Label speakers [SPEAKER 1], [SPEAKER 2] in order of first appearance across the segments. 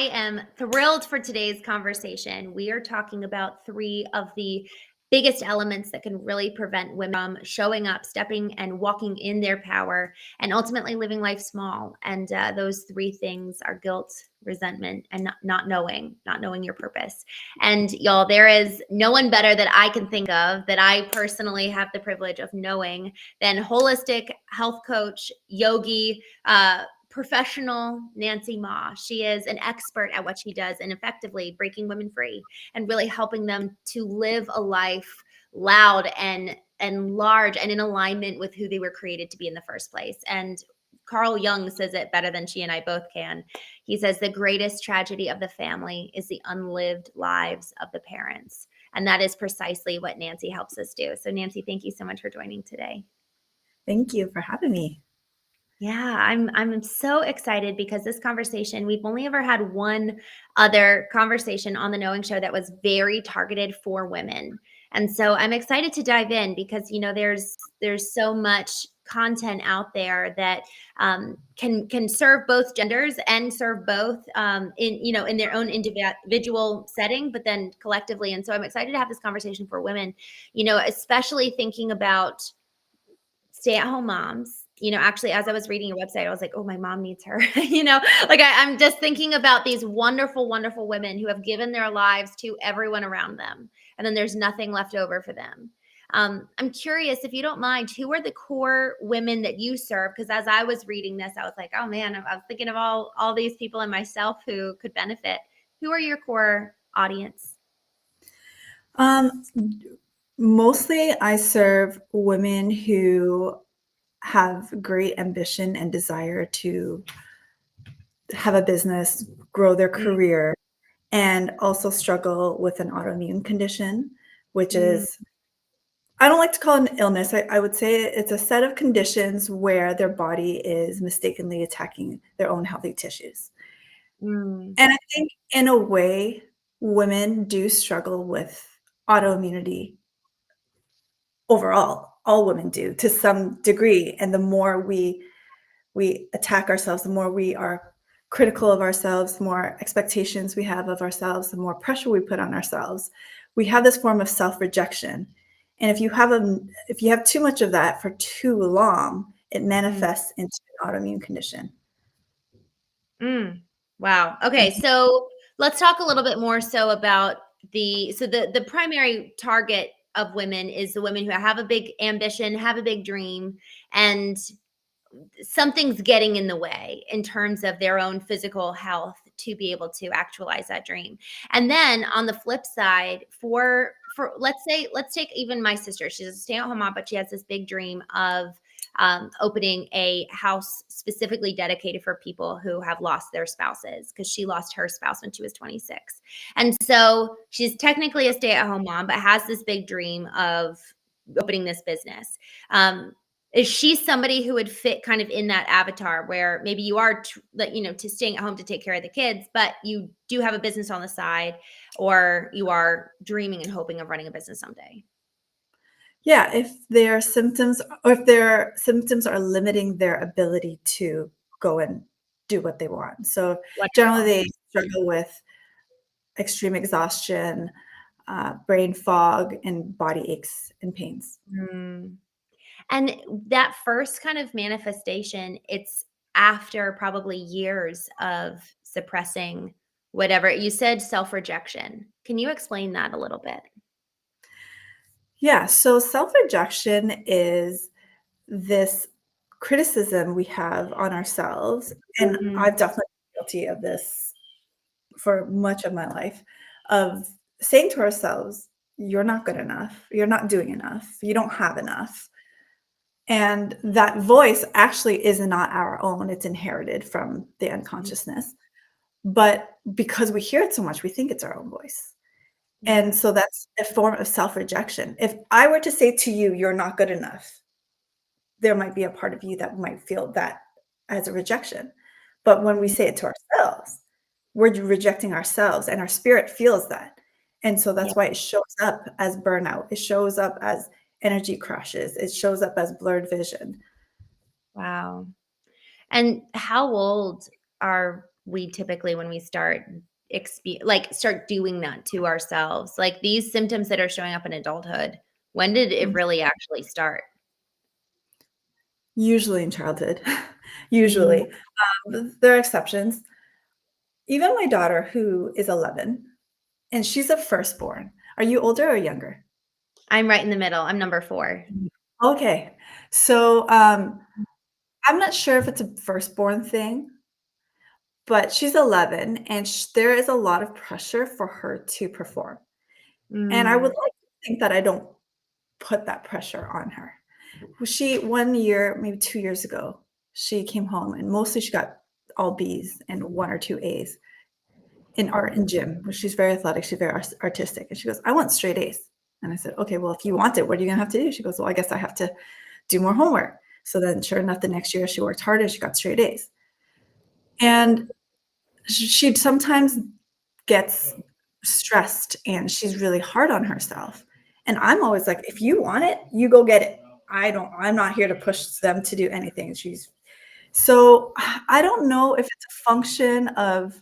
[SPEAKER 1] I am thrilled for today's conversation. We are talking about three of the biggest elements that can really prevent women from showing up, stepping, and walking in their power, and ultimately living life small. And those three things are guilt, resentment, and not knowing your purpose. And y'all, there is no one better that I can think of that I personally have the privilege of knowing than holistic health coach, yogi, professional Nancy Ma. She is an expert at what she does and effectively breaking women free and really helping them to live a life loud and large and in alignment with who they were created to be in the first place. And Carl Jung says it better than she and I both can. He says the greatest tragedy of the family is the unlived lives of the parents. And that is precisely what Nancy helps us do. So Nancy, thank you so much for joining today.
[SPEAKER 2] Thank you for having me.
[SPEAKER 1] Yeah, I'm so excited because this conversation, we've only ever had one other conversation on the Knowing Show that was very targeted for women. And so I'm excited to dive in because, there's so much content out there that can serve both genders and serve both in their own individual setting, but then collectively. And so I'm excited to have this conversation for women, especially thinking about stay-at-home moms. Actually, as I was reading your website, I was like, oh, my mom needs her. I'm just thinking about these wonderful, wonderful women who have given their lives to everyone around them, and then there's nothing left over for them. I'm curious, if you don't mind, who are the core women that you serve? Because as I was reading this, I was like, oh man, I was thinking of all these people and myself who could benefit. Who are your core audience?
[SPEAKER 2] Mostly I serve women who have great ambition and desire to have a business, grow their career, and also struggle with an autoimmune condition, which is, I don't like to call it an illness. I would say it's a set of conditions where their body is mistakenly attacking their own healthy tissues.
[SPEAKER 1] Mm.
[SPEAKER 2] And I think in a way, women do struggle with autoimmunity overall. All women do to some degree. And the more we attack ourselves, the more we are critical of ourselves, the more expectations we have of ourselves, the more pressure we put on ourselves. We have this form of self-rejection. And if you have too much of that for too long, it manifests into an autoimmune condition.
[SPEAKER 1] Wow. Okay. So let's talk a little bit more so about the primary target of women is the women who have a big ambition, have a big dream, and something's getting in the way in terms of their own physical health to be able to actualize that dream. And then on the flip side, for let's take even my sister. She's a stay-at-home mom, but she has this big dream of opening a house specifically dedicated for people who have lost their spouses, because she lost her spouse when she was 26. And so she's technically a stay-at-home mom, but has this big dream of opening this business. Is she somebody who would fit kind of in that avatar where maybe you are, to staying at home to take care of the kids, but you do have a business on the side, or you are dreaming and hoping of running a business someday?
[SPEAKER 2] Yeah, if their symptoms are limiting their ability to go and do what they want. So generally
[SPEAKER 1] Wonderful.
[SPEAKER 2] they struggle with extreme exhaustion, brain fog, and body aches and pains.
[SPEAKER 1] Mm. And that first kind of manifestation, it's after probably years of suppressing whatever you said, self-rejection. Can you explain that a little bit?
[SPEAKER 2] Yeah, so self-rejection is this criticism we have on ourselves, and
[SPEAKER 1] Mm.
[SPEAKER 2] I've definitely been guilty of this for much of my life, of saying to ourselves, "You're not good enough. You're not doing enough. You don't have enough." And that voice actually is not our own, it's inherited from the unconsciousness. But because we hear it so much, we think it's our own voice.
[SPEAKER 1] Yeah.
[SPEAKER 2] And so that's a form of self-rejection. If I were to say to you, "You're not good enough," there might be a part of you that might feel that as a rejection. But when we say it to ourselves, we're rejecting ourselves, and our spirit feels that. And so
[SPEAKER 1] Yeah.
[SPEAKER 2] that's why it shows up as burnout. It shows up as energy crashes. It shows up as blurred vision.
[SPEAKER 1] Wow. And how old are we typically, when we start start doing that to ourselves? Like these symptoms that are showing up in adulthood, when did it really actually start?
[SPEAKER 2] Usually in childhood.
[SPEAKER 1] Mm,
[SPEAKER 2] Usually. There are exceptions. Even my daughter, who is 11, and she's a firstborn. Are you older or younger?
[SPEAKER 1] I'm right in the middle. I'm number 4.
[SPEAKER 2] Okay. So, I'm not sure if it's a firstborn thing, but she's 11 and there is a lot of pressure for her to perform. And I would
[SPEAKER 1] Mm,
[SPEAKER 2] like to think that I don't put that pressure on her. Well, she 1 year, maybe 2 years ago, she came home and mostly she got all B's and 1 or 2 A's in art and gym. Well, she's very athletic, she's very artistic, and she goes, "I want straight A's." And I said, "Okay, well, if you want it, what are you gonna have to do?" She goes, "Well, I guess I have to do more homework." So then sure enough, the next year she worked harder, she got straight A's. And she sometimes gets stressed and she's really hard on herself. And I'm always like, "If you want it, you go get it. I'm not here to push them to do anything." So I don't know if it's a function of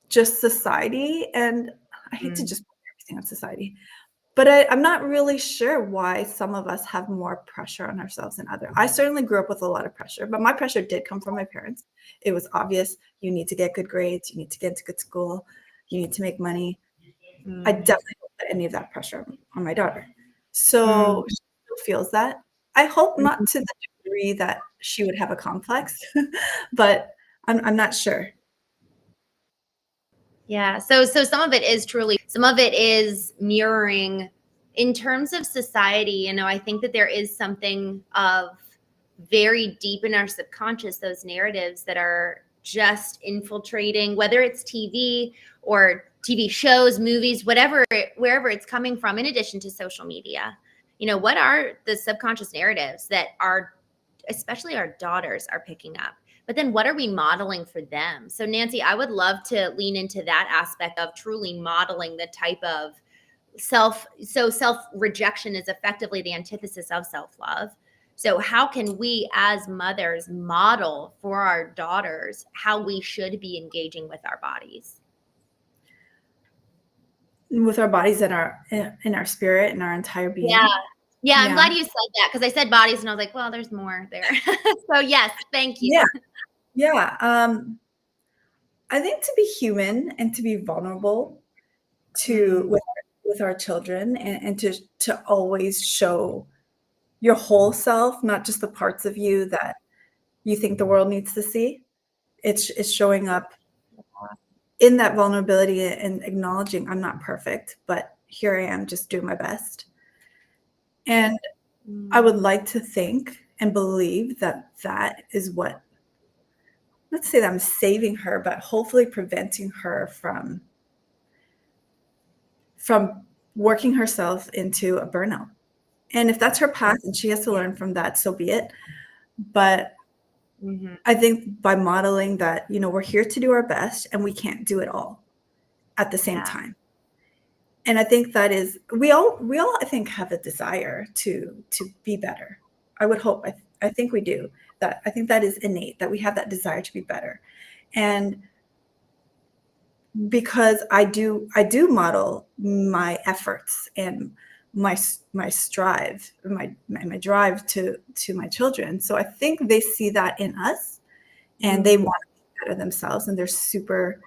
[SPEAKER 2] just society, and I hate to
[SPEAKER 1] mm,
[SPEAKER 2] just put everything on society, but I'm not really sure why some of us have more pressure on ourselves than other. I certainly grew up with a lot of pressure, but my pressure did come from my parents. It was obvious, you need to get good grades, you need to get into good school, you need to make money. I
[SPEAKER 1] mm,
[SPEAKER 2] definitely don't put any of that pressure on my daughter.
[SPEAKER 1] mm,
[SPEAKER 2] So she still feels that. I hope not to
[SPEAKER 1] mhm.
[SPEAKER 2] the degree that she would have a complex, but I'm not sure.
[SPEAKER 1] Yeah. So some of it is mirroring in terms of society, I think that there is something of very deep in our subconscious, those narratives that are just infiltrating, whether it's TV or TV shows, movies, wherever it's coming from, in addition to social media. What are the subconscious narratives that especially our daughters are picking up? But then what are we modeling for them? So Nancy, I would love to lean into that aspect of truly modeling the type of self rejection is effectively the antithesis of self-love. So how can we as mothers model for our daughters how we should be engaging with our bodies?
[SPEAKER 2] With our bodies and our spirit and our entire
[SPEAKER 1] Yeah.
[SPEAKER 2] being.
[SPEAKER 1] Yeah, I'm
[SPEAKER 2] Yeah.
[SPEAKER 1] glad you said that because I said bodies and I was like, well, there's more there. So yes, thank you.
[SPEAKER 2] Yeah. Yeah. I think to be human and to be vulnerable to
[SPEAKER 1] Mm,
[SPEAKER 2] with our children and to always show your whole self, not just the parts of you that you think the world needs to see. It's showing up in that vulnerability and acknowledging I'm not perfect, but here I am just doing my best. And I would
[SPEAKER 1] mm,
[SPEAKER 2] like to think and believe that that is what, let's say that I'm saving her, but hopefully preventing her from working herself into a burnout. And if that's her path and she has to learn from that, so be it. But
[SPEAKER 1] mhm.
[SPEAKER 2] I think by modeling that, we're here to do our best and we can't do it all at the same
[SPEAKER 1] Yeah.
[SPEAKER 2] time. And I think that is we all I think have a desire to be better. I would hope I think we do. That I think that is innate that we have that desire to be better. And because I do model my efforts and my strive, my drive to my children. So I think they see that in us and they
[SPEAKER 1] Mm,
[SPEAKER 2] want to be better themselves and they're super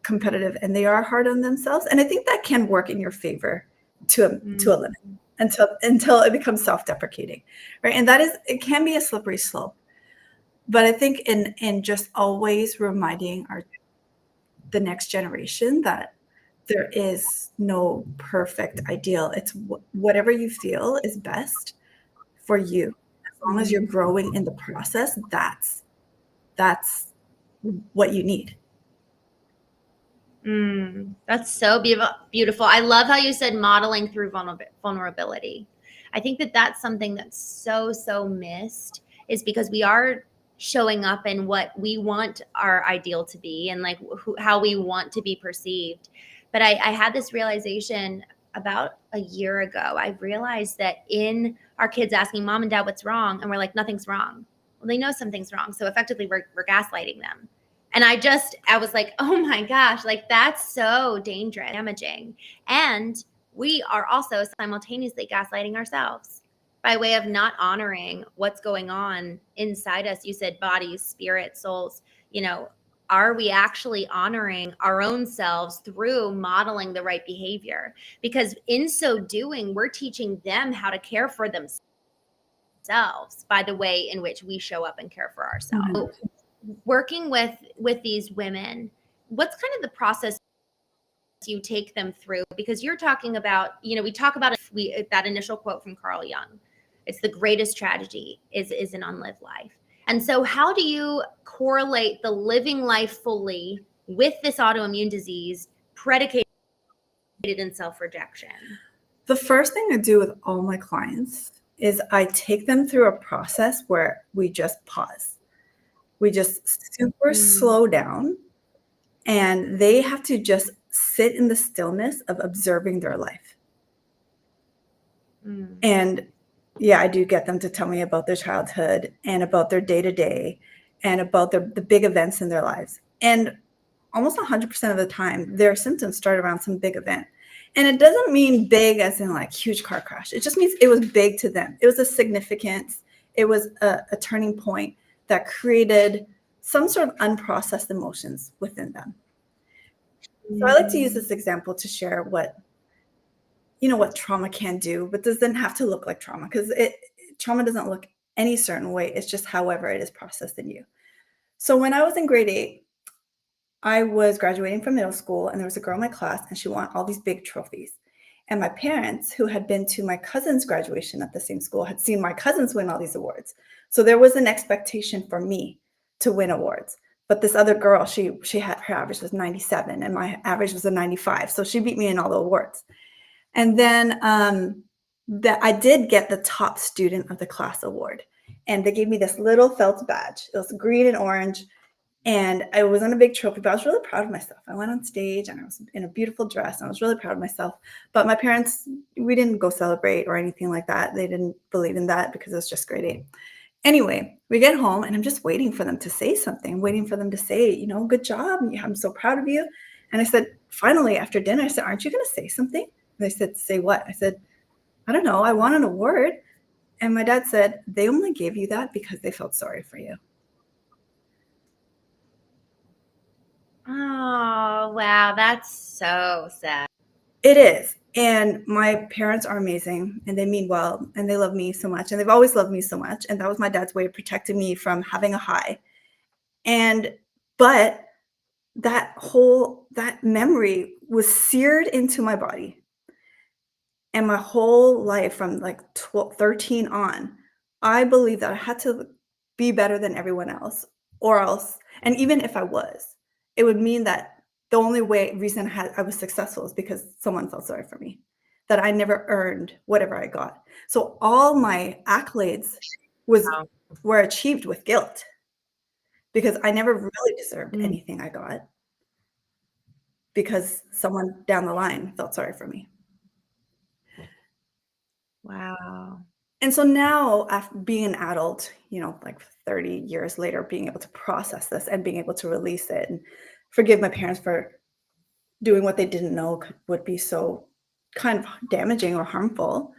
[SPEAKER 2] competitive and they are hard on themselves. And I think that can work in your favor to a
[SPEAKER 1] mm,
[SPEAKER 2] limit until it becomes self-deprecating. Right. And that is it can be a slippery slope. But I think in just always reminding the next generation that there is no perfect ideal. It's whatever you feel is best for you. As long as you're
[SPEAKER 1] mm.
[SPEAKER 2] growing in the process, that's what you need.
[SPEAKER 1] That's so beautiful. I love how you said modeling through vulnerability. I think that that's something that's so missed is because we are showing up in what we want our ideal to be and like how we want to be perceived. But I had this realization about a year ago. I realized that in our kids asking mom and dad what's wrong, and we're like, nothing's wrong. Well, they know something's wrong. So effectively, we're gaslighting them. And I was like, oh my gosh, like that's so dangerous, damaging. And we are also simultaneously gaslighting ourselves by way of not honoring what's going on inside us. You said bodies, spirit, souls, are we actually honoring our own selves through modeling the right behavior? Because in so doing, we're teaching them how to care for themselves by the way in which we show up and care for ourselves. So, working with these women, what's kind of the process you take them through? Because you're talking about, we talk about that initial quote from Carl Jung. It's the greatest tragedy is an unlived life. And so how do you correlate the living life fully with this autoimmune disease predicated in self-rejection?
[SPEAKER 2] The first thing I do with all my clients is I take them through a process where we just pause. We just super slow down, and they have to just sit in the stillness of observing their life. And yeah, I do get them to tell me about their childhood and about their day-to-day and about the big events in their lives. And almost 100% of the time, their symptoms start around some big event. And it doesn't mean big as in like huge car crash. It just means it was big to them. It was a significance. It was a turning point that created some sort of unprocessed emotions within them. So I like to use this example to share what trauma can do, but doesn't have to look like trauma, because trauma doesn't look any certain way. It's just however it is processed in you. So when I was in grade 8, I was graduating from middle school, and there was a girl in my class, and she won all these big trophies. And my parents, who had been to my cousin's graduation at the same school, had seen my cousins win all these awards. So there was an expectation for me to win awards. But this other girl, she had, her average was 97, and my average was a 95. So she beat me in all the awards. And then I did get the top student of the class award. And they gave me this little felt badge. It was green and orange. And I was on a big trophy, but I was really proud of myself. I went on stage and I was in a beautiful dress, and I was really proud of myself. But my parents, we didn't go celebrate or anything like that. They didn't believe in that because it was just grade 8. Anyway, we get home and I'm just waiting for them to say something, waiting for them to say, good job. I'm so proud of you. And I said, finally, after dinner, I said, aren't you going to say something? And they said, say what? I said, I don't know. I want an award. And my dad said, they only gave you that because they felt sorry for you.
[SPEAKER 1] Oh, wow. That's so sad.
[SPEAKER 2] It is. And my parents are amazing, and they mean well, and they love me so much, and they've always loved me so much. And that was my dad's way of protecting me from having a high. But that memory was seared into my body. And my whole life from like 13 on, I believe that I had to be better than everyone else, or else, and even if I was, it would mean that the only reason I was successful is because someone felt sorry for me, that I never earned whatever I got. So all my accolades were achieved with guilt, because I never really deserved anything I got, because someone down the line felt sorry for me.
[SPEAKER 1] Wow.
[SPEAKER 2] And so now, after being an adult, like 30 years later, being able to process this and being able to release it and forgive my parents for doing what they didn't know would be so kind of damaging or harmful,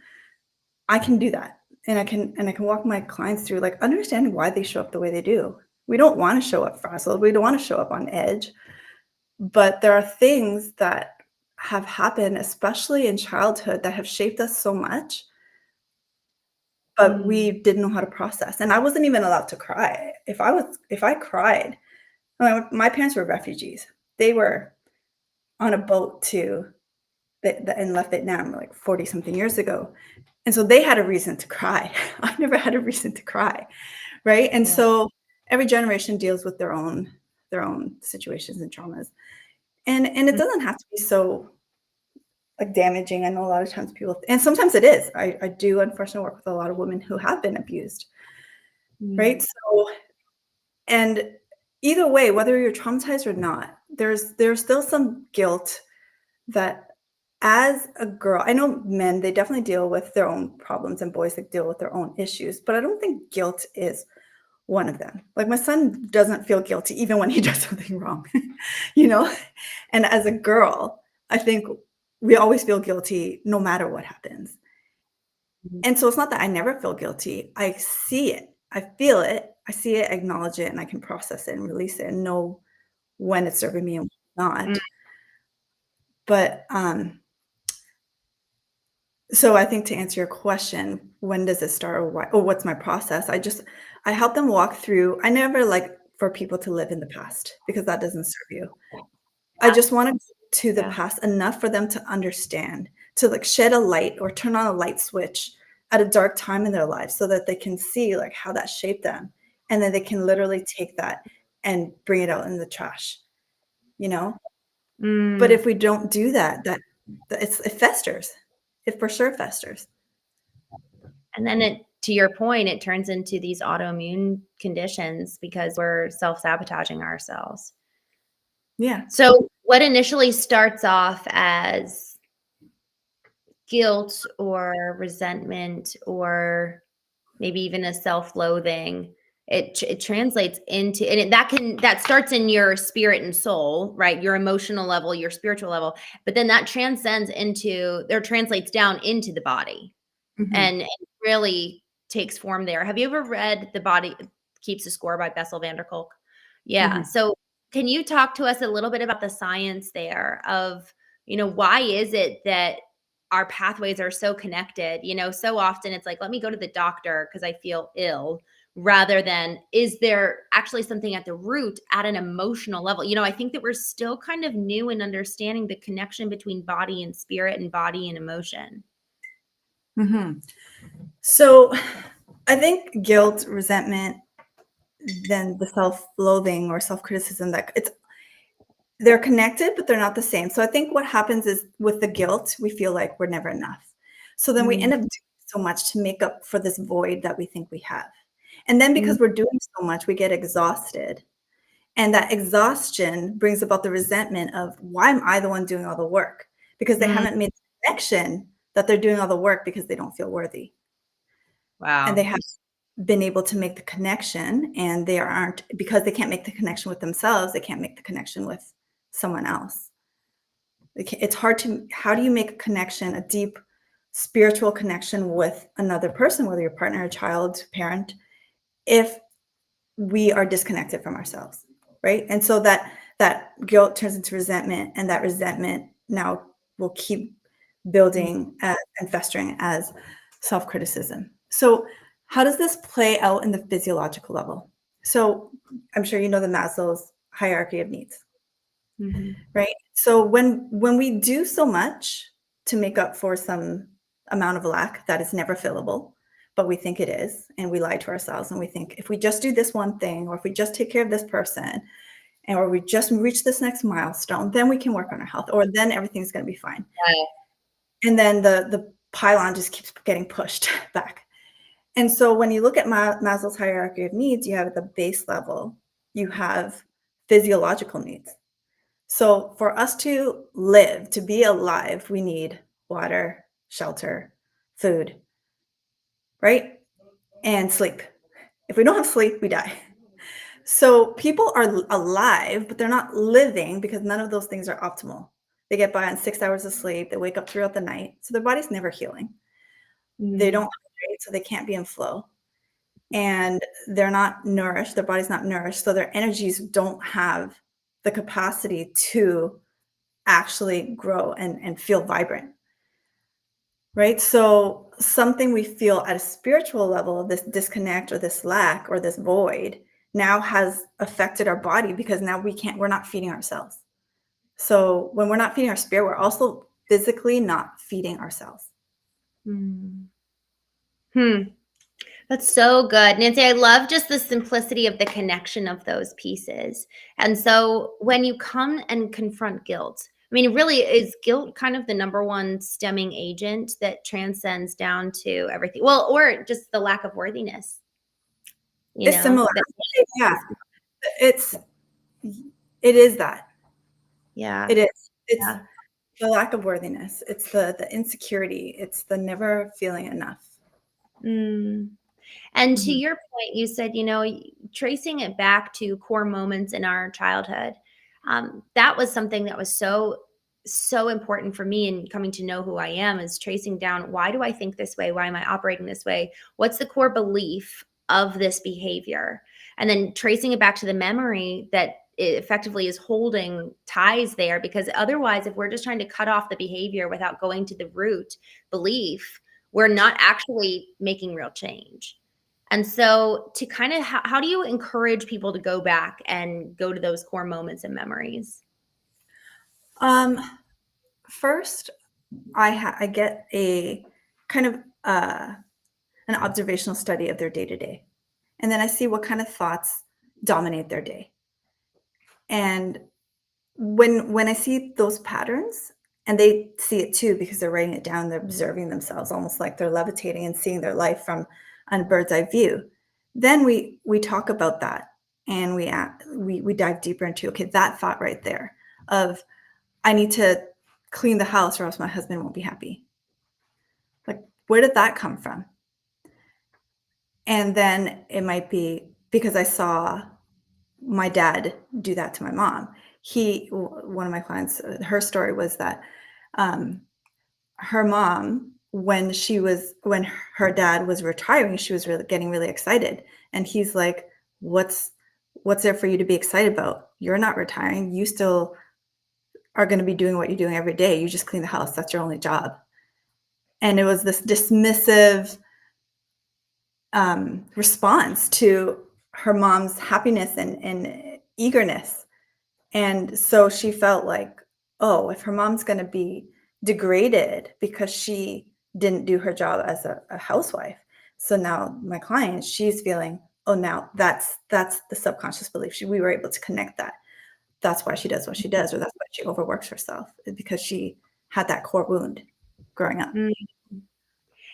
[SPEAKER 2] I can do that. And I can walk my clients through like understanding why they show up the way they do. We don't want to show up frazzled. We don't want to show up on edge. But there are things that have happened, especially in childhood, that have shaped us so much, but we didn't know how to process. And I wasn't even allowed to cry. If I cried, my parents were refugees. They were on a boat and left Vietnam like 40 something years ago. And so they had a reason to cry. I never had a reason to cry. Right. And so every generation deals with their own situations and traumas. And it doesn't have to be so like damaging. I know a lot of times people, and sometimes it is. I do unfortunately work with a lot of women who have been abused. Right. So, and either way, whether you're traumatized or not, there's still some guilt that, as a girl, I know men, they definitely deal with their own problems, and boys, they deal with their own issues, but I don't think guilt is one of them. Like my son doesn't feel guilty even when he does something wrong, you know? And as a girl, I think we always feel guilty no matter what happens.
[SPEAKER 1] Mhm.
[SPEAKER 2] And so it's not that I never feel guilty. I see it. I feel it. I see it, acknowledge it, and I can process it and release it and know when it's serving me and when it's
[SPEAKER 1] Mm.
[SPEAKER 2] not. But so I think to answer your question, when does it start or why, or what's my process? I help them walk through. I never like for people to live in the past because that doesn't serve you. I
[SPEAKER 1] Yeah.
[SPEAKER 2] just want to go to the
[SPEAKER 1] Yeah.
[SPEAKER 2] past enough for them to understand, to like shed a light or turn on a light switch at a dark time in their lives so that they can see like how that shaped them. And then they can literally take that and bring it out in the trash, you know? But
[SPEAKER 1] Mm.
[SPEAKER 2] if we don't do that, it festers. It for sure festers.
[SPEAKER 1] And then to your point, it turns into these autoimmune conditions because we're self-sabotaging ourselves.
[SPEAKER 2] Yeah.
[SPEAKER 1] So what initially starts off as guilt or resentment or maybe even a self-loathing, it translates into, and that starts in your spirit and soul, right? Your emotional level, your spiritual level, but then that transcends into, or translates down into the body.
[SPEAKER 2] Mhm.
[SPEAKER 1] And really takes form there. Have you ever read The Body Keeps a Score by Bessel van der Kolk? Yeah.
[SPEAKER 2] Mhm.
[SPEAKER 1] So can you talk to us a little bit about the science there of, why is it that our pathways are so connected? So often it's like, let me go to the doctor because I feel ill, rather than is there actually something at the root at an emotional level? I think that we're still kind of new in understanding the connection between body and spirit and body and emotion.
[SPEAKER 2] Mhm. So I think guilt, resentment, then the self-loathing or self-criticism that they're connected, but they're not the same. So I think what happens is with the guilt, we feel like we're never enough. So then we
[SPEAKER 1] Mm,
[SPEAKER 2] end up doing so much to make up for this void that we think we have. And then
[SPEAKER 1] mm,
[SPEAKER 2] because we're doing so much, we get exhausted. And that exhaustion brings about the resentment of why am I the one doing all the work? Because they
[SPEAKER 1] mm.
[SPEAKER 2] haven't made the connection that they're doing all the work because they don't feel worthy. And they
[SPEAKER 1] Wow.
[SPEAKER 2] have been able to make the connection and they aren't because they can't make the connection with themselves, they can't make the connection with someone else. It's hard to how do you make a connection, a deep spiritual connection with another person, whether your partner, a child, parent, if we are disconnected from ourselves, right? And so that guilt turns into resentment, and that resentment now will keep
[SPEAKER 1] Mm,
[SPEAKER 2] building and festering as self-criticism. So how does this play out in the physiological level? So I'm sure you know the Maslow's hierarchy of needs,
[SPEAKER 1] mhm,
[SPEAKER 2] right? So when we do so much to make up for some amount of lack that is never fillable, but we think it is, and we lie to ourselves and we think if we just do this one thing, or if we just take care of this person, and or we just reach this next milestone, then we can work on our health, or then everything's going to be fine.
[SPEAKER 1] right.
[SPEAKER 2] And then the pylon just keeps getting pushed back. And so when you look at Maslow's hierarchy of needs, you have at the base level, you have physiological needs. So for us to live, to be alive, we need water, shelter, food, right? And sleep. If we don't have sleep, we die. So people are alive, but they're not living because none of those things are optimal. They get by on 6 hours of sleep. They wake up throughout the night. So their body's never healing. They don't
[SPEAKER 1] Mm,
[SPEAKER 2] hydrate, so they can't be in flow. And they're not nourished. Their body's not nourished. So their energies don't have the capacity to actually grow and feel vibrant. Right. So something we feel at a spiritual level, this disconnect or this lack or this void now has affected our body because now we're not feeding ourselves. So when we're not feeding our spirit, we're also physically not feeding ourselves.
[SPEAKER 1] mm. Hmm. That's so good. Nancy, I love just the simplicity of the connection of those pieces. And so when you come and confront guilt, I mean, really, is guilt kind of the number one stemming agent that transcends down to everything? Well, or just the lack of worthiness,
[SPEAKER 2] It's similar.
[SPEAKER 1] that
[SPEAKER 2] Yeah. It's it is that.
[SPEAKER 1] yeah,
[SPEAKER 2] It is. It's
[SPEAKER 1] yeah.
[SPEAKER 2] the lack of worthiness. It's the insecurity. It's the never feeling enough.
[SPEAKER 1] Mm. And to
[SPEAKER 2] Mhm.
[SPEAKER 1] your point, you said, tracing it back to core moments in our childhood, that was something that was so important for me in coming to know who I am, is tracing down, why do I think this way? Why am I operating this way? What's the core belief of this behavior? And then tracing it back to the memory that it effectively is holding ties there, because otherwise, if we're just trying to cut off the behavior without going to the root belief, we're not actually making real change. And so, to kind of, how do you encourage people to go back and go to those core moments and memories?
[SPEAKER 2] Um, First, I get a kind of an observational study of their day to day, and then I see what kind of thoughts dominate their day. And when I see those patterns, and they see it too because they're writing it down, they're observing themselves, almost like they're levitating and seeing their life from a bird's eye view. Then we talk about that, and we dive deeper into, okay, that thought right there of, I need to clean the house or else my husband won't be happy. Like, where did that come from? And then it might be because I saw my dad do that to my mom. One of my clients, her story was that um, her mom, when her dad was retiring, she was really getting really excited, and he's like, "What's there for you to be excited about? You're not retiring. You still are going to be doing what you're doing every day. You just clean the house. That's your only job." And it was this dismissive response to her mom's happiness and eagerness. And so she felt like, oh, if her mom's going to be degraded because she didn't do her job as a housewife. So now my client, she's feeling, oh, now that's the subconscious belief. We were able to connect that. That's why she does what she does, or that's why she overworks herself, because she had that core wound growing up.
[SPEAKER 1] Mm.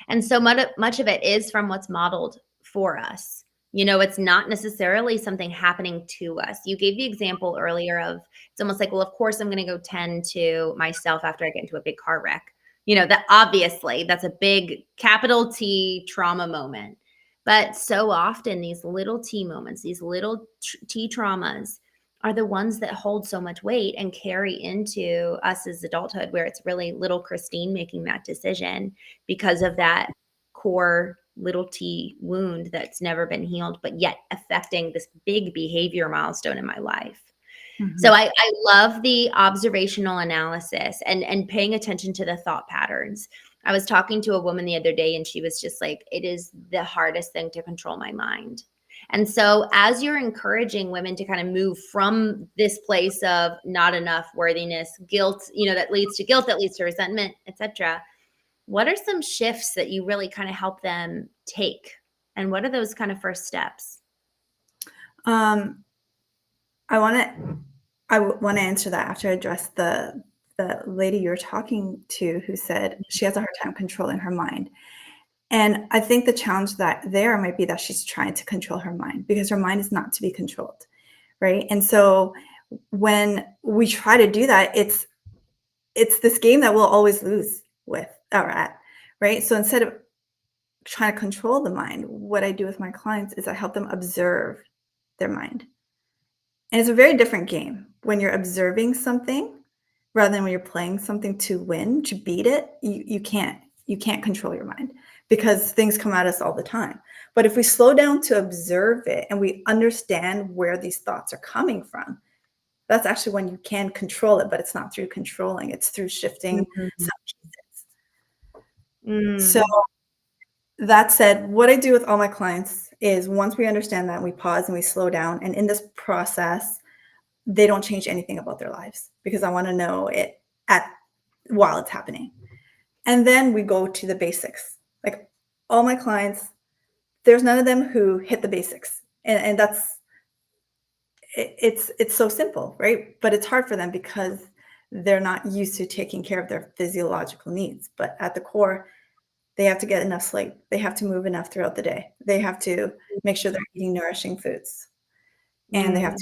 [SPEAKER 1] And so much of it is from what's modeled for us. It's not necessarily something happening to us. You gave the example earlier of, it's almost like, well, of course I'm going to go tend to myself after I get into a big car wreck. That obviously that's a big capital T trauma moment. But so often these little T moments, these little T traumas are the ones that hold so much weight and carry into us as adulthood, where it's really little Christene making that decision because of that core little T wound that's never been healed, but yet affecting this big behavior milestone in my life. So
[SPEAKER 2] Mhm.
[SPEAKER 1] I love the observational analysis and paying attention to the thought patterns. I was talking to a woman the other day, and she was just like, it is the hardest thing to control my mind. And so as you're encouraging women to kind of move from this place of not enough, worthiness, guilt, that leads to guilt, that leads to resentment, etc., what are some shifts that you really kind of help them take? And what are those kind of first steps?
[SPEAKER 2] Um, I want to answer that after I address the lady you're talking to who said she has a hard time controlling her mind. And I think the challenge that there might be that she's trying to control her mind, because her mind is not to be controlled, right? And so when we try to do that, it's this game that we'll always lose with or at, right? So instead of trying to control the mind, what I do with my clients is I help them observe their mind. And it's a very different game when you're observing something rather than when you're playing something to win, to beat it. You can't control your mind because things come at us all the time. But if we slow down to observe it and we understand where these thoughts are coming from, that's actually when you can control it, but it's not through controlling, it's through shifting
[SPEAKER 1] Mhm.
[SPEAKER 2] some pieces. So
[SPEAKER 1] Mm.
[SPEAKER 2] that said, what I do with all my clients is once we understand that, we pause and we slow down. And in this process, they don't change anything about their lives because I want to know it at while it's happening. And then we go to the basics. Like all my clients, there's none of them who hit the basics. And that's it's so simple, right? But it's hard for them because they're not used to taking care of their physiological needs. But at the core, they have to get enough sleep. They have to move enough throughout the day. They have to make sure they're eating nourishing foods. And
[SPEAKER 1] Mm.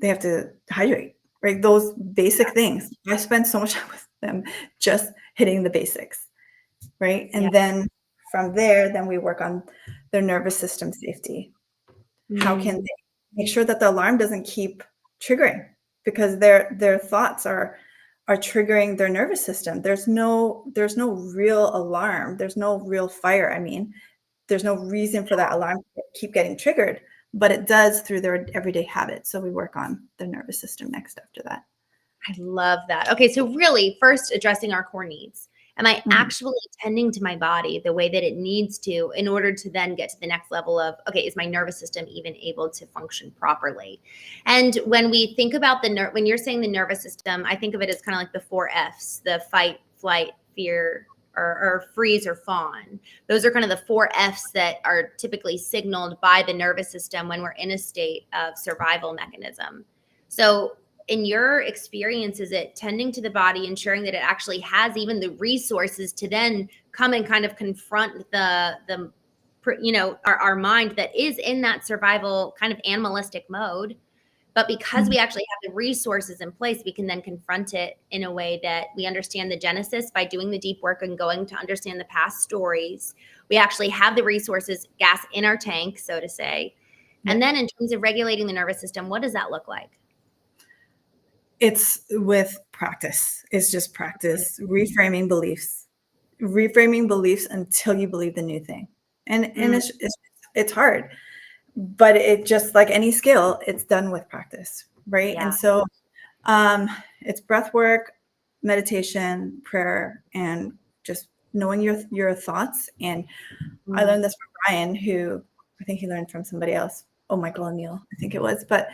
[SPEAKER 2] they have to hydrate, right? Those basic things. I spend so much time with them just hitting the basics, right?
[SPEAKER 1] Yeah.
[SPEAKER 2] And then from there, then we work on their nervous system safety. How can
[SPEAKER 1] Mm.
[SPEAKER 2] they make sure that the alarm doesn't keep triggering? Because their thoughts are triggering their nervous system. There's no real alarm. There's no real fire. I mean, there's no reason for that alarm to keep getting triggered, but it does through their everyday habits. So we work on the nervous system next after that.
[SPEAKER 1] I love that. Okay, so really first addressing our core needs. Am I actually tending to my body the way that it needs to in order to then get to the next level of, okay, is my nervous system even able to function properly? And when we think about when you're saying the nervous system, I think of it as kind of like the 4 Fs, the fight, flight, fear, or freeze or fawn. Those are kind of the 4 Fs that are typically signaled by the nervous system when we're in a state of survival mechanism. So in your experience, is it tending to the body, ensuring that it actually has even the resources to then come and kind of confront our mind that is in that survival kind of animalistic mode? But because we actually have the resources in place, we can then confront it in a way that we understand the genesis by doing the deep work and going to understand the past stories. We actually have the resources, gas in our tank, so to say.
[SPEAKER 2] Yeah.
[SPEAKER 1] And then in terms of regulating the nervous system, what does that look like?
[SPEAKER 2] It's with practice. It's just practice, reframing beliefs until you believe the new thing. And it's hard, but it just like any skill, it's done with practice, right?
[SPEAKER 1] Yeah.
[SPEAKER 2] And so it's breath work, meditation, prayer, and just knowing your thoughts. And I learned this from Brian, who I think he learned from somebody else. Oh, Michael O'Neill, I think it was. But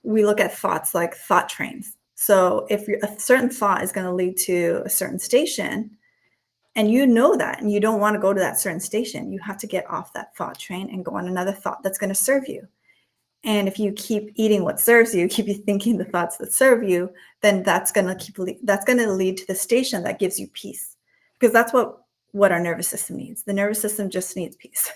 [SPEAKER 2] we look at thoughts like thought trains. So if a certain thought is going to lead to a certain station, and you know that, and you don't want to go to that certain station, you have to get off that thought train and go on another thought that's going to serve you. And if you keep eating what serves you, keep you thinking the thoughts that serve you, then that's going to lead to the station that gives you peace, because that's what our nervous system needs. The nervous system just needs peace.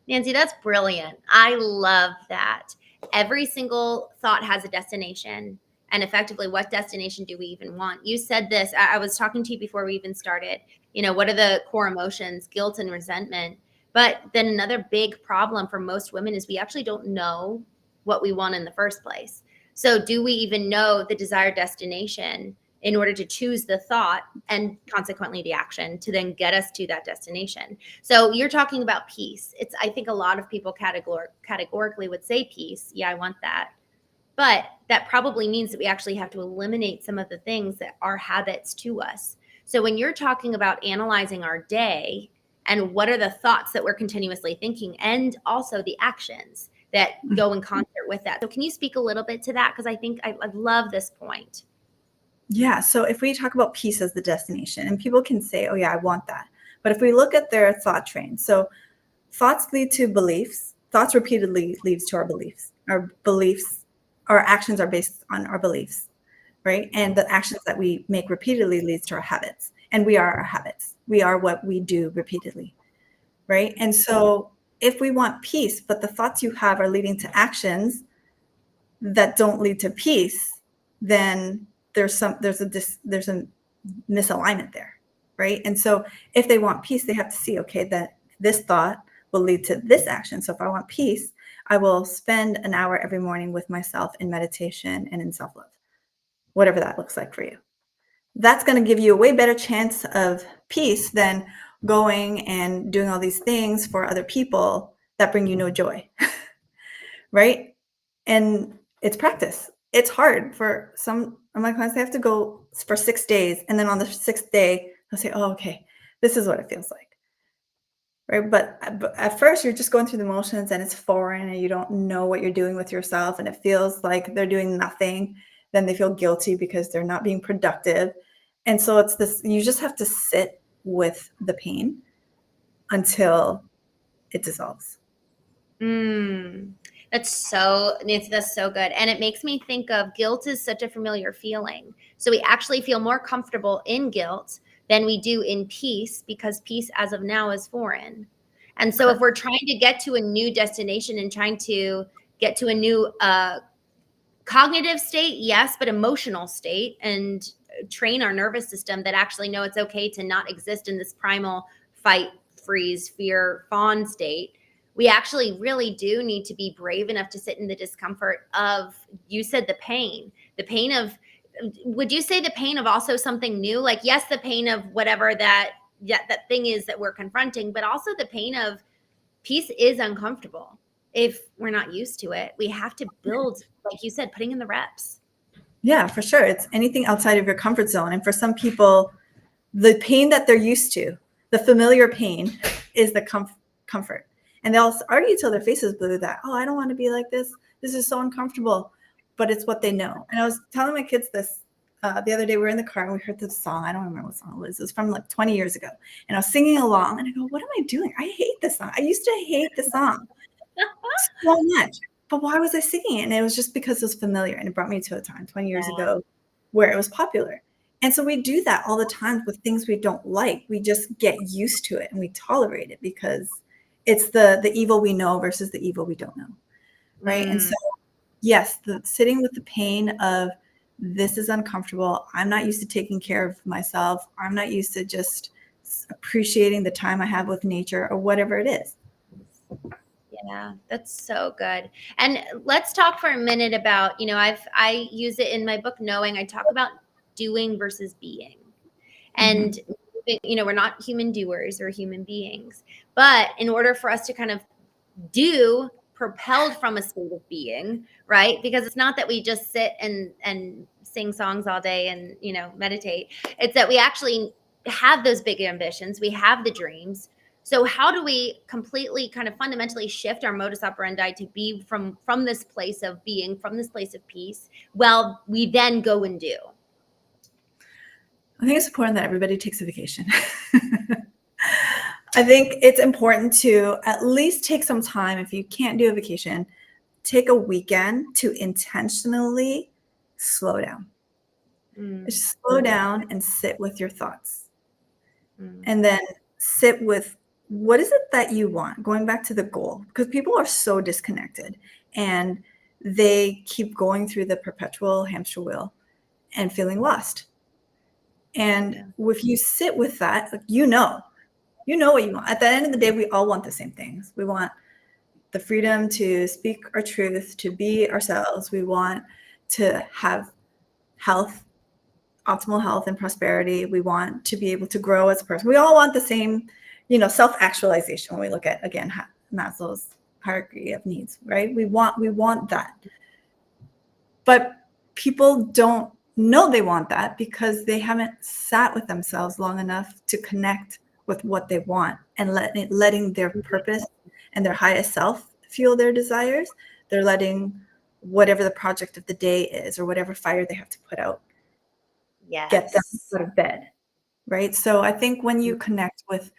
[SPEAKER 1] Nancy, that's brilliant. I love that. Every single thought has a destination. And effectively, what destination do we even want? You said this. I was talking to you before we even started. What are the core emotions? Guilt and resentment. But then another big problem for most women is we actually don't know what we want in the first place. So do we even know the desired destination in order to choose the thought and consequently the action to then get us to that destination? So you're talking about peace. I think a lot of people categorically would say peace. Yeah, I want that. But that probably means that we actually have to eliminate some of the things that are habits to us. So when you're talking about analyzing our day and what are the thoughts that we're continuously thinking, and also the actions that go in concert with that. So can you speak a little bit to that? Because I think I love this point.
[SPEAKER 2] Yeah. So if we talk about peace as the destination, and people can say, oh, yeah, I want that. But if we look at their thought train, so thoughts lead to beliefs. Thoughts repeatedly leads to our beliefs. Our actions are based on our beliefs, right? And the actions that we make repeatedly leads to our habits. And we are our habits. We are what we do repeatedly, right? And so if we want peace, but the thoughts you have are leading to actions that don't lead to peace, then there's a misalignment there, right? And so if they want peace, they have to see, okay, that this thought will lead to this action. So if I want peace, I will spend an hour every morning with myself in meditation and in self-love, whatever that looks like for you. That's going to give you a way better chance of peace than going and doing all these things for other people that bring you no joy, right? And it's practice. It's hard for some of my clients. They have to go for 6 days. And then on the 6th day, they'll say, oh, okay, this is what it feels like. Right. But at first you're just going through the motions and it's foreign and you don't know what you're doing with yourself. And it feels like they're doing nothing. Then they feel guilty because they're not being productive. And so it's this, you just have to sit with the pain until it dissolves.
[SPEAKER 1] That's so, Nancy, that's so good. And it makes me think of guilt is such a familiar feeling. So we actually feel more comfortable in guilt than we do in peace, because peace as of now is foreign. And so if we're trying to get to a new destination and trying to get to a new cognitive state, yes, but emotional state, and train our nervous system that actually know it's okay to not exist in this primal fight, freeze, fear, fawn state, we actually really do need to be brave enough to sit in the discomfort of, you said, the pain of, would you say the pain of also something new? Like, yes, the pain of whatever that thing is that we're confronting, but also the pain of peace is uncomfortable if we're not used to it. We have to build, like you said, putting in the reps.
[SPEAKER 2] Yeah, for sure. It's anything outside of your comfort zone. And for some people, the pain that they're used to, the familiar pain, is the comfort. And they'll argue till their face is blue that, oh, I don't want to be like this. This is so uncomfortable. But it's what they know. And I was telling my kids this the other day. We were in the car and we heard this song. I don't remember what song it was. It was from like 20 years ago. And I was singing along and I go, what am I doing? I hate this song. I used to hate the song so much. But why was I singing it? And it was just because it was familiar. And it brought me to a time 20 years ago where it was popular. And so we do that all the time with things we don't like. We just get used to it and we tolerate it because it's the evil we know versus the evil we don't know. Right. And so, yes, sitting with the pain of, this is uncomfortable. I'm not used to taking care of myself. I'm not used to just appreciating the time I have with nature or whatever it is.
[SPEAKER 1] Yeah, that's so good. And let's talk for a minute about, I use it in my book, Knowing. I talk about doing versus being. And, we're not human doers, or human beings. But in order for us to kind of do, propelled from a state of being, right? Because it's not that we just sit and sing songs all day and, meditate. It's that we actually have those big ambitions. We have the dreams. So how do we completely kind of fundamentally shift our modus operandi to be from this place of being, from this place of peace? Well, we then go and do.
[SPEAKER 2] I think it's important that everybody takes a vacation. I think it's important to at least take some time. If you can't do a vacation, take a weekend to intentionally slow down. Just slow down and sit with your thoughts. And then sit with, what is it that you want? Going back to the goal, because people are so disconnected and they keep going through the perpetual hamster wheel and feeling lost. And if you sit with that, you know what you want. At the end of the day, we all want the same things. We want the freedom to speak our truth, to be ourselves. We want to have health, optimal health and prosperity. We want to be able to grow as a person. We all want the same, self-actualization. When we look at, again, Maslow's hierarchy of needs, right? We want that. But people don't know they want that because they haven't sat with themselves long enough to connect with what they want and letting their purpose and their highest self fuel their desires. They're letting whatever the project of the day is or whatever fire they have to put out get them out of bed, right? So I think when you connect with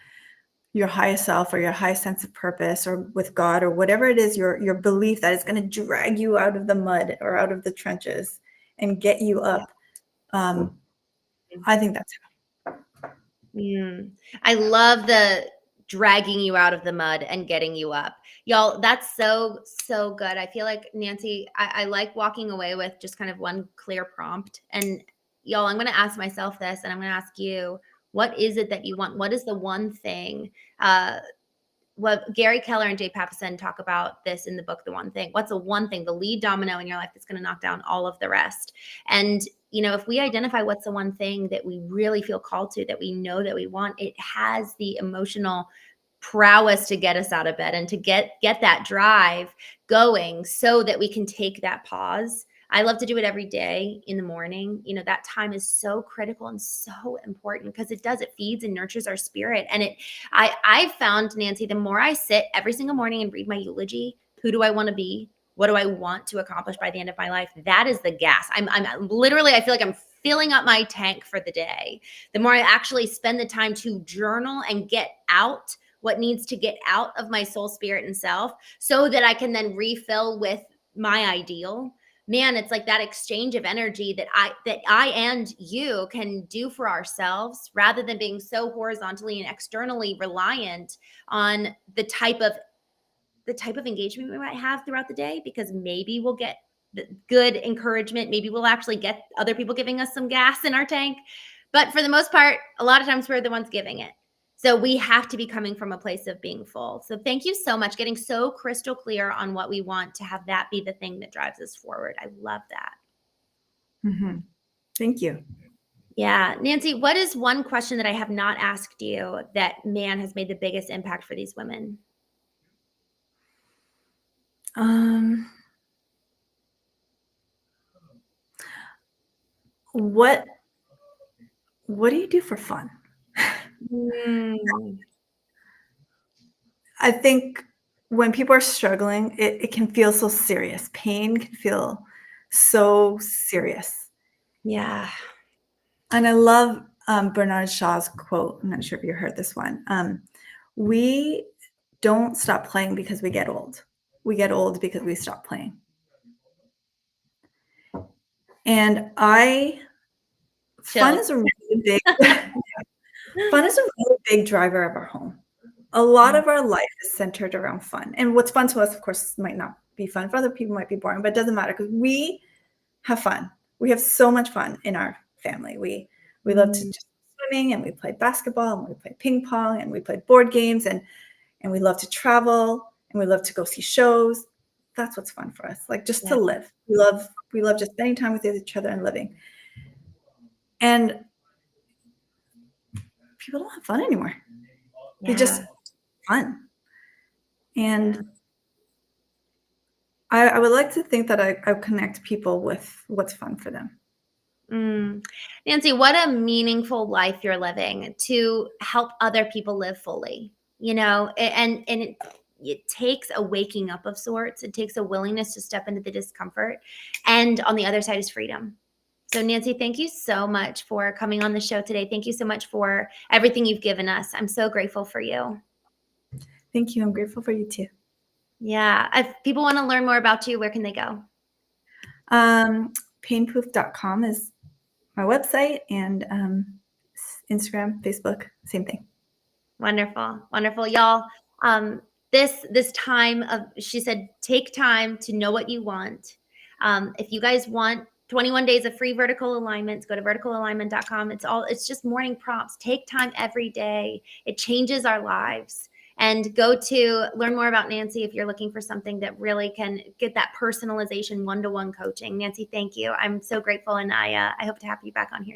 [SPEAKER 2] your highest self or your highest sense of purpose or with God or whatever it is, your belief that it's going to drag you out of the mud or out of the trenches and get you up, I think that's
[SPEAKER 1] I love the dragging you out of the mud and getting you up. Y'all, that's so, so good. I feel like, Nancy, I like walking away with just kind of one clear prompt. And y'all, I'm going to ask myself this, and I'm going to ask you, what is it that you want? What is the one thing? What Gary Keller and Jay Papasan talk about this in the book, The One Thing. What's the one thing, the lead domino in your life that's going to knock down all of the rest? And, if we identify what's the one thing that we really feel called to, that we know that we want, it has the emotional prowess to get us out of bed and to get that drive going so that we can take that pause. I love to do it every day in the morning. That time is so critical and so important because it feeds and nurtures our spirit. And I've found, Nancy, the more I sit every single morning and read my eulogy, who do I want to be? What do I want to accomplish by the end of my life? That is the gas. I'm literally, I feel like I'm filling up my tank for the day. The more I actually spend the time to journal and get out what needs to get out of my soul, spirit, and self so that I can then refill with my ideal. Man, it's like that exchange of energy that I and you can do for ourselves rather than being so horizontally and externally reliant on the type of engagement we might have throughout the day, because maybe we'll get the good encouragement. Maybe we'll actually get other people giving us some gas in our tank. But for the most part, a lot of times we're the ones giving it. So we have to be coming from a place of being full. So thank you so much, getting so crystal clear on what we want to have that be the thing that drives us forward. I love that.
[SPEAKER 2] Mhm. Thank you.
[SPEAKER 1] Yeah. Nancy, what is one question that I have not asked you that man has made the biggest impact for these women?
[SPEAKER 2] Um, what what do you do for fun?
[SPEAKER 1] Mm,
[SPEAKER 2] I think when people are struggling, it can feel so serious. Pain can feel so serious.
[SPEAKER 1] yeah.
[SPEAKER 2] And I love Bernard Shaw's quote. I'm not sure if you heard this one. We don't stop playing because we get old. We get old because we stop playing. And fun
[SPEAKER 1] Chills.
[SPEAKER 2] is a really big fun is a really big driver of our home. A lot of our life is centered around fun. And what's fun to us, of course, might not be fun. For other people, might be boring, but it doesn't matter because we have fun. We have so much fun in our family. We love to
[SPEAKER 1] Mm,
[SPEAKER 2] just swimming, and we played basketball, and we played ping pong, and we played board games, and we love to travel, and we love to go see shows. That's what's fun for us. Like just to
[SPEAKER 1] yeah.
[SPEAKER 2] live. We love just spending time with each other and living. And people don't have fun anymore. They just
[SPEAKER 1] Yeah.
[SPEAKER 2] fun.
[SPEAKER 1] Yeah.
[SPEAKER 2] And I would like to think that I connect people with what's fun for them.
[SPEAKER 1] Mm. Nancy, what a meaningful life you're living to help other people live fully, and it takes a waking up of sorts. It takes a willingness to step into the discomfort. And on the other side is freedom. So Nancy, thank you so much for coming on the show today. Thank you so much for everything you've given us. I'm so grateful for you.
[SPEAKER 2] Thank you. I'm grateful for you too.
[SPEAKER 1] Yeah. If people want to learn more about you, where can they go?
[SPEAKER 2] Painproof.com is my website, and Instagram, Facebook, same thing.
[SPEAKER 1] Wonderful. Wonderful. Y'all, this time of, she said, take time to know what you want. If you guys want 21 days of free vertical alignments, go to verticalalignment.com. It's just morning prompts. Take time every day. It changes our lives. And go to learn more about Nancy if you're looking for something that really can get that personalization, one-to-one coaching. Nancy, thank you. I'm so grateful, and I hope to have you back on here soon.